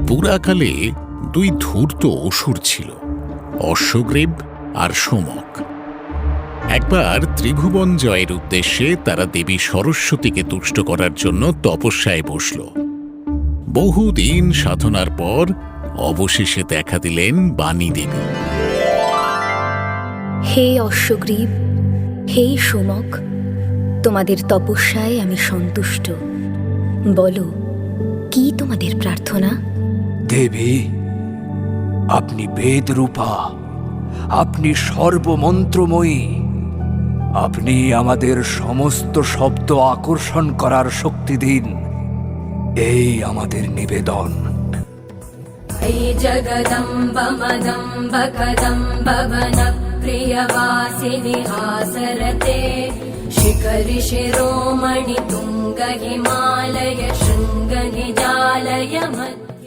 পুরাকালে দুই ধূর্ত অসুর ছিল, অশ্বগ্রীব আর সোমক। একবার ত্রিভুবন জয়ের উদ্দেশ্যে তারা দেবী সরস্বতীকে তুষ্ট করার জন্য তপস্যায় বসল। বহুদিন সাধনার পর অবশেষে দেখা দিলেন বাণী দেবী। হে অশ্বগ্রীব, হে সোমক, তোমাদের তপস্যায় আমি সন্তুষ্ট। বলো, কি তোমাদের প্রার্থনা? দেবী, আপনি বেদরূপা, আপনি সর্বমন্ত্রময়ী, আপনি আমাদের সমস্ত শব্দ আকর্ষণ করার শক্তি দিন, এই আমাদের নিবেদন। जगदम्ब मदम्ब कदम्ब वन प्रियवासिनि हासरते शिखरि शिरोमणि तुङ्ग हिमालय शृङ्ग निजालय मध्य